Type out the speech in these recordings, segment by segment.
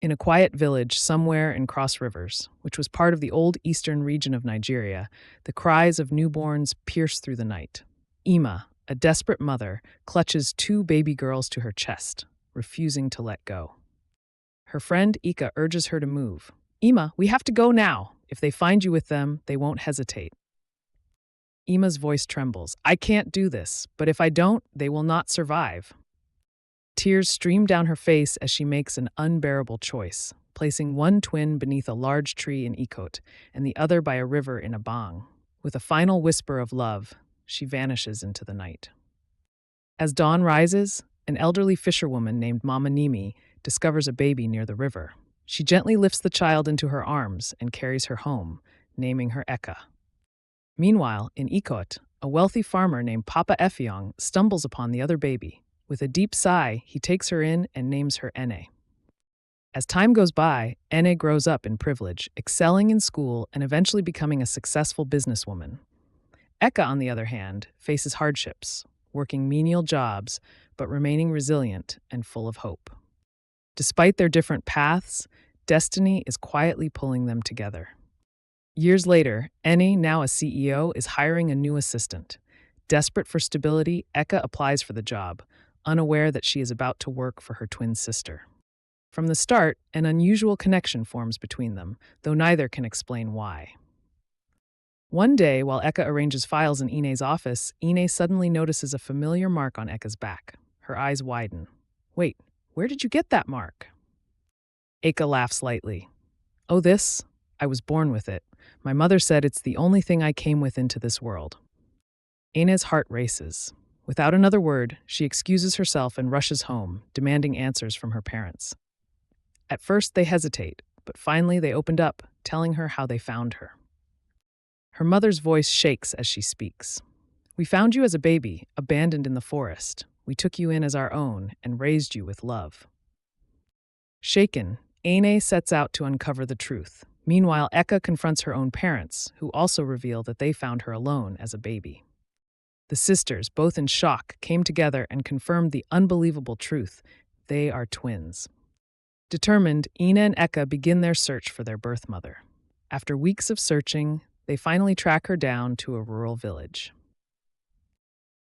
In a quiet village somewhere in Cross Rivers, which was part of the old eastern region of Nigeria, the cries of newborns pierce through the night. Ima, a desperate mother, clutches two baby girls to her chest, refusing to let go. Her friend Ika urges her to move. Ima, we have to go now. If they find you with them, they won't hesitate. Ima's voice trembles. I can't do this, but if I don't, they will not survive. Tears stream down her face as she makes an unbearable choice, placing one twin beneath a large tree in Ikot and the other by a river in Abang. With a final whisper of love, she vanishes into the night. As dawn rises, an elderly fisherwoman named Mama Nimi discovers a baby near the river. She gently lifts the child into her arms and carries her home, naming her Eka. Meanwhile, in Ikot, a wealthy farmer named Papa Effiong stumbles upon the other baby. With a deep sigh, he takes her in and names her Ene. As time goes by, Ene grows up in privilege, excelling in school and eventually becoming a successful businesswoman. Eka, on the other hand, faces hardships, working menial jobs, but remaining resilient and full of hope. Despite their different paths, destiny is quietly pulling them together. Years later, Ene, now a CEO, is hiring a new assistant. Desperate for stability, Eka applies for the job, unaware that she is about to work for her twin sister. From the start, an unusual connection forms between them, though neither can explain why. One day, while Eka arranges files in Ine's office, Ine suddenly notices a familiar mark on Eka's back. Her eyes widen. Wait, where did you get that mark? Eka laughs lightly. Oh, this? I was born with it. My mother said it's the only thing I came with into this world. Ine's heart races. Without another word, she excuses herself and rushes home, demanding answers from her parents. At first, they hesitate, but finally they opened up, telling her how they found her. Her mother's voice shakes as she speaks. We found you as a baby, abandoned in the forest. We took you in as our own and raised you with love. Shaken, Ine sets out to uncover the truth. Meanwhile, Eka confronts her own parents, who also reveal that they found her alone as a baby. The sisters, both in shock, came together and confirmed the unbelievable truth. They are twins. Determined, Ina and Eka begin their search for their birth mother. After weeks of searching, they finally track her down to a rural village.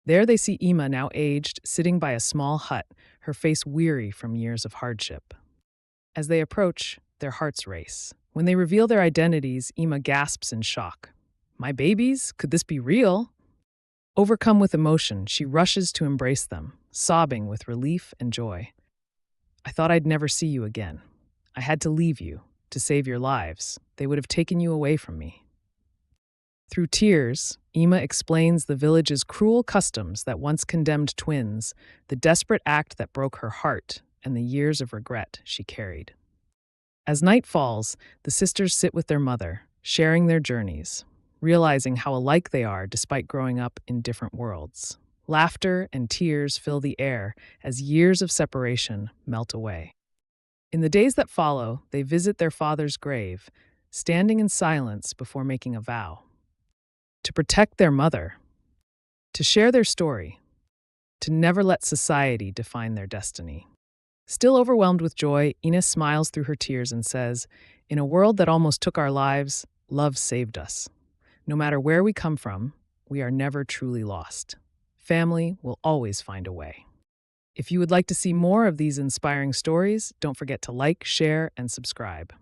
There they see Ima, now aged, sitting by a small hut, her face weary from years of hardship. As they approach, their hearts race. When they reveal their identities, Ima gasps in shock. My babies? Could this be real? Overcome with emotion, she rushes to embrace them, sobbing with relief and joy. I thought I'd never see you again. I had to leave you, to save your lives. They would have taken you away from me. Through tears, Ima explains the village's cruel customs that once condemned twins, the desperate act that broke her heart, and the years of regret she carried. As night falls, the sisters sit with their mother, sharing their journeys, realizing how alike they are despite growing up in different worlds. Laughter and tears fill the air as years of separation melt away. In the days that follow, they visit their father's grave, standing in silence before making a vow. To protect their mother, to share their story, to never let society define their destiny. Still overwhelmed with joy, Ina smiles through her tears and says, in a world that almost took our lives, love saved us. No matter where we come from, we are never truly lost. Family will always find a way. If you would like to see more of these inspiring stories, don't forget to like, share, and subscribe.